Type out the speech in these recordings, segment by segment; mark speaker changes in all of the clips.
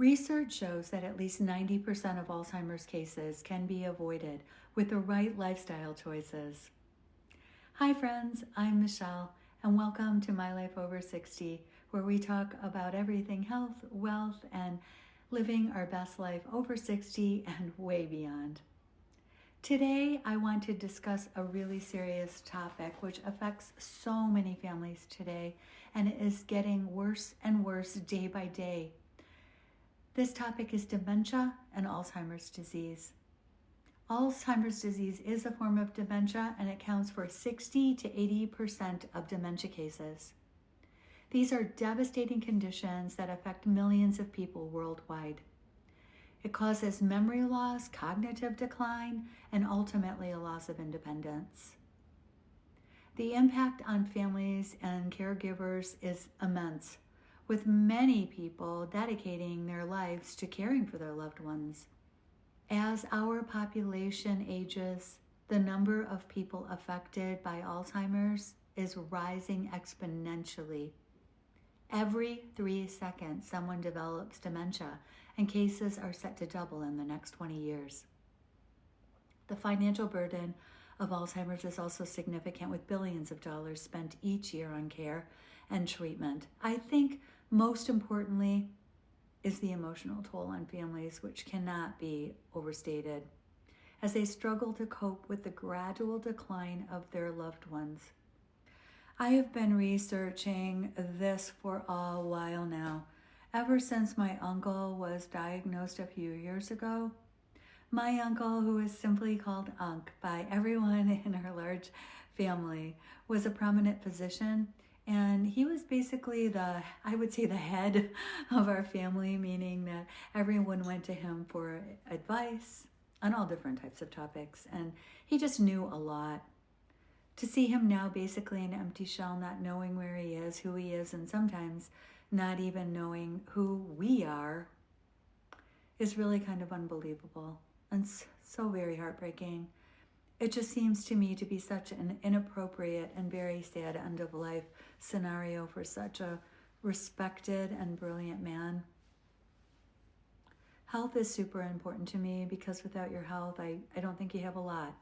Speaker 1: Research shows that at least 90% of Alzheimer's cases can be avoided with the right lifestyle choices. Hi friends, I'm Michelle, and welcome to My Life Over 60, where we talk about everything health, wealth, and living our best life over 60 and way beyond. Today, I want to discuss a really serious topic which affects so many families today, and it is getting worse and worse day by day. This topic is dementia and Alzheimer's disease. Alzheimer's disease is a form of dementia, and it accounts for 60 to 80% of dementia cases. These are devastating conditions that affect millions of people worldwide. It causes memory loss, cognitive decline, and ultimately a loss of independence. The impact on families and caregivers is immense, with many people dedicating their lives to caring for their loved ones. As our population ages, the number of people affected by Alzheimer's is rising exponentially. Every 3 seconds, someone develops dementia, and cases are set to double in the next 20 years. The financial burden of Alzheimer's is also significant, with billions of dollars spent each year on care and treatment. I think most importantly is the emotional toll on families, which cannot be overstated, as they struggle to cope with the gradual decline of their loved ones. I have been researching this for a while now, ever since my uncle was diagnosed a few years ago. My uncle, who is simply called Unc by everyone in our large family, was a prominent physician, and he was basically the head of our family, meaning that everyone went to him for advice on all different types of topics, and he just knew a lot. To see him now basically an empty shell, not knowing where he is, who he is, and sometimes not even knowing who we are, is really kind of unbelievable and so very heartbreaking. It just seems to me to be such an inappropriate and very sad end of life scenario for such a respected and brilliant man. Health is super important to me, because without your health, I don't think you have a lot.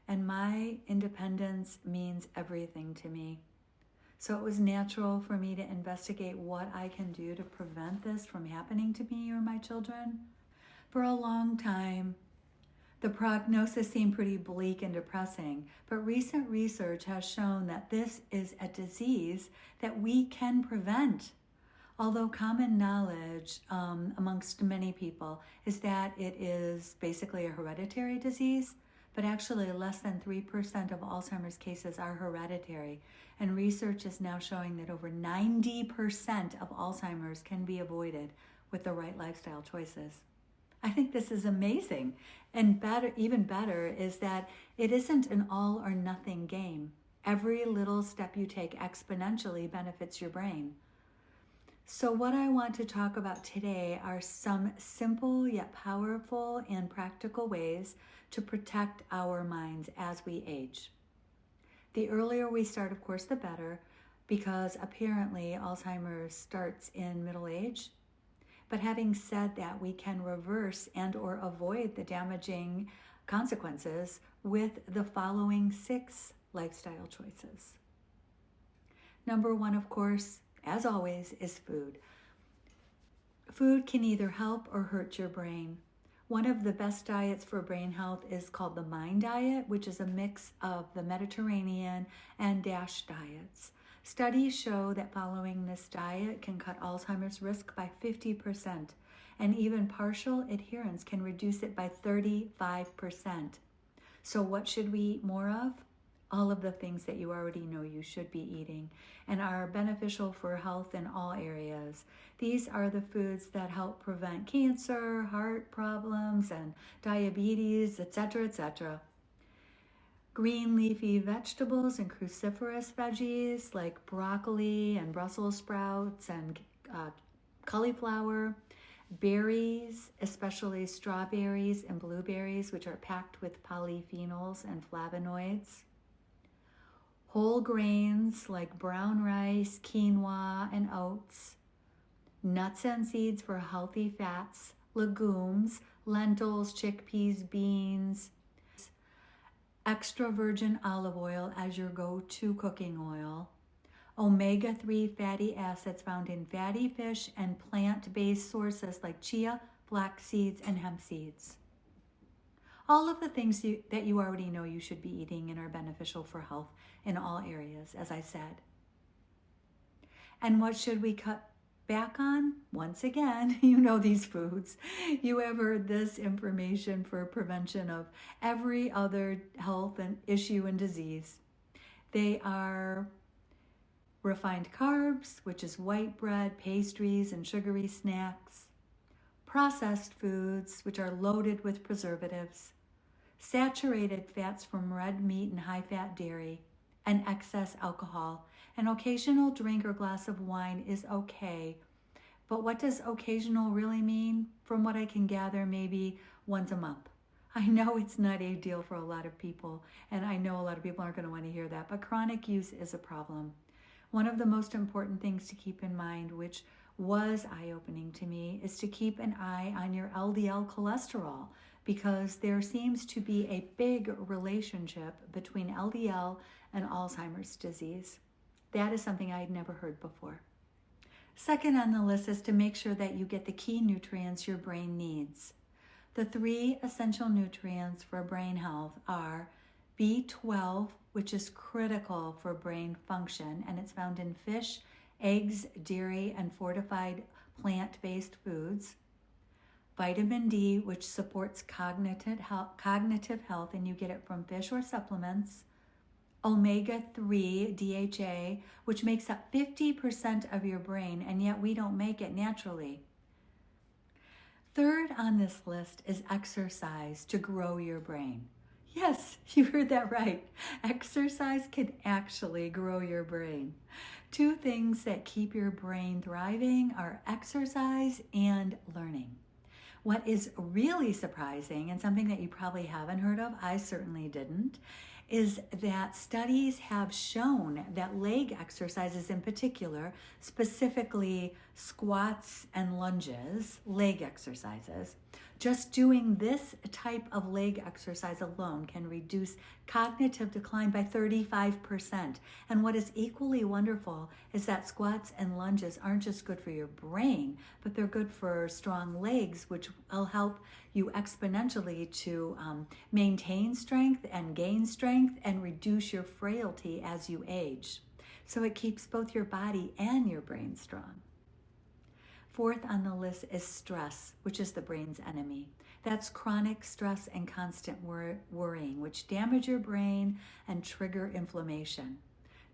Speaker 1: And my independence means everything to me. So it was natural for me to investigate what I can do to prevent this from happening to me or my children. For a long time, the prognosis seemed pretty bleak and depressing, but recent research has shown that this is a disease that we can prevent. Although common knowledge amongst many people is that it is basically a hereditary disease, but actually less than 3% of Alzheimer's cases are hereditary, and research is now showing that over 90% of Alzheimer's can be avoided with the right lifestyle choices. I think this is amazing. And even better is that it isn't an all or nothing game. Every little step you take exponentially benefits your brain. So what I want to talk about today are some simple yet powerful and practical ways to protect our minds as we age. The earlier we start, of course, the better, because apparently Alzheimer's starts in middle age. But having said that, we can reverse and or avoid the damaging consequences with the following 6 lifestyle choices. Number 1, of course, as always, is food. Food can either help or hurt your brain. One of the best diets for brain health is called the MIND diet, which is a mix of the Mediterranean and DASH diets. Studies show that following this diet can cut Alzheimer's risk by 50%, and even partial adherence can reduce it by 35%. So what should we eat more of? All of the things that you already know you should be eating and are beneficial for health in all areas. These are the foods that help prevent cancer, heart problems, and diabetes, etc., etc. Green leafy vegetables and cruciferous veggies like broccoli and Brussels sprouts and cauliflower, berries, especially strawberries and blueberries, which are packed with polyphenols and flavonoids. Whole grains like brown rice, quinoa, and oats. nuts and seeds for healthy fats, legumes, lentils, chickpeas, beans, extra virgin olive oil as your go-to cooking oil, omega-3 fatty acids found in fatty fish and plant-based sources like chia, flax seeds, and hemp seeds. All of the things that you already know you should be eating and are beneficial for health in all areas, as I said. And what should we cut back on? Once again, you know these foods. You have heard this information for prevention of every other health and issue and disease. They are refined carbs, which is white bread, pastries, and sugary snacks, processed foods, which are loaded with preservatives, saturated fats from red meat and high-fat dairy, and excess alcohol. An occasional drink or glass of wine is okay, but what does occasional really mean? From what I can gather, maybe once a month. I know it's not ideal for a lot of people, and I know a lot of people aren't going to want to hear that, but chronic use is a problem. One of the most important things to keep in mind, which was eye-opening to me, is to keep an eye on your LDL cholesterol, because there seems to be a big relationship between LDL and Alzheimer's disease. That is something I had never heard before. Second on the list is to make sure that you get the key nutrients your brain needs. The 3 essential nutrients for brain health are B12, which is critical for brain function, and it's found in fish, eggs, dairy, and fortified plant-based foods. Vitamin D, which supports cognitive health, and you get it from fish or supplements. Omega-3 DHA, which makes up 50% of your brain, and yet we don't make it naturally. Third on this list is exercise to grow your brain. Yes, you heard that right. Exercise can actually grow your brain. 2 things that keep your brain thriving are exercise and learning. What is really surprising, and something that you probably haven't heard of, I certainly didn't, is that studies have shown that leg exercises in particular, specifically squats and lunges, leg exercises, just doing this type of leg exercise alone can reduce cognitive decline by 35%. And what is equally wonderful is that squats and lunges aren't just good for your brain, but they're good for strong legs, which will help you exponentially to maintain strength and gain strength and reduce your frailty as you age. So it keeps both your body and your brain strong. Fourth on the list is stress, which is the brain's enemy. That's chronic stress and constant worrying, which damage your brain and trigger inflammation.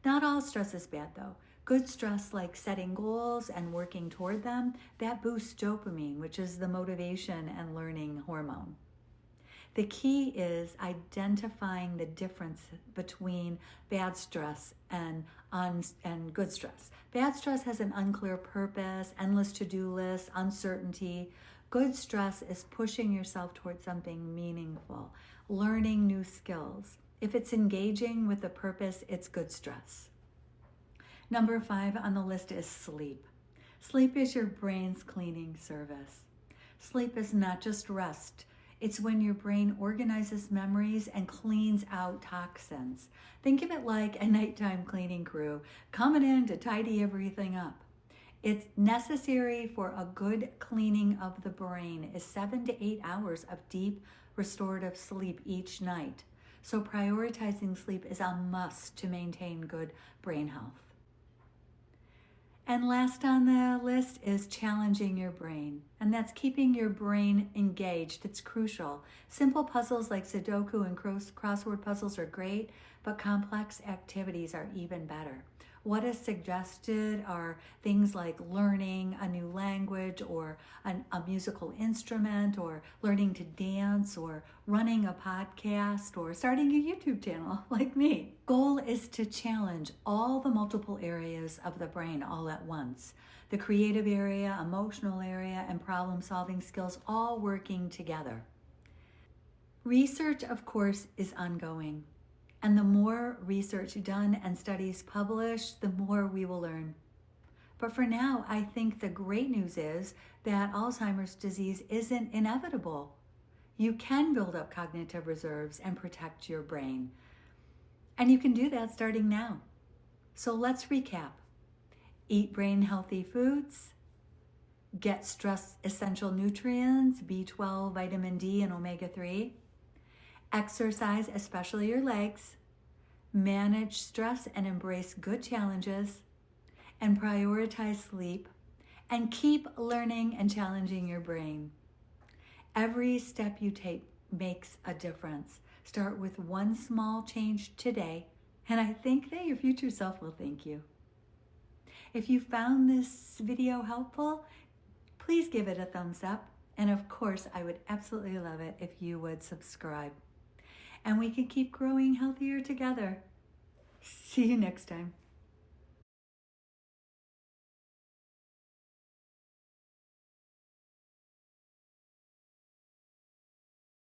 Speaker 1: Not all stress is bad though. Good stress, like setting goals and working toward them, that boosts dopamine, which is the motivation and learning hormone. The key is identifying the difference between bad stress and good stress. Bad stress has an unclear purpose, endless to-do lists, uncertainty. Good stress is pushing yourself towards something meaningful, learning new skills. If it's engaging with a purpose, it's good stress. Number 5 on the list is sleep. Sleep is your brain's cleaning service. Sleep is not just rest. It's when your brain organizes memories and cleans out toxins. Think of it like a nighttime cleaning crew coming in to tidy everything up. It's necessary for a good cleaning of the brain is 7 to 8 hours of deep restorative sleep each night. So prioritizing sleep is a must to maintain good brain health. And last on the list is challenging your brain, and that's keeping your brain engaged. It's crucial. Simple puzzles like Sudoku and crossword puzzles are great, but complex activities are even better. What is suggested are things like learning a new language or a musical instrument, or learning to dance, or running a podcast, or starting a YouTube channel like me. Goal is to challenge all the multiple areas of the brain all at once. The creative area, emotional area, and problem-solving skills all working together. Research, of course, is ongoing. And the more research done and studies published, the more we will learn. But for now, I think the great news is that Alzheimer's disease isn't inevitable. You can build up cognitive reserves and protect your brain. And you can do that starting now. So let's recap. Eat brain healthy foods. Get stress essential nutrients, B12, vitamin D, and omega-3. Exercise, especially your legs. Manage stress and embrace good challenges. And prioritize sleep. And keep learning and challenging your brain. Every step you take makes a difference. Start with one small change today, and I think that your future self will thank you. If you found this video helpful, please give it a thumbs up. And of course, I would absolutely love it if you would subscribe. And we can keep growing healthier together. See you next time.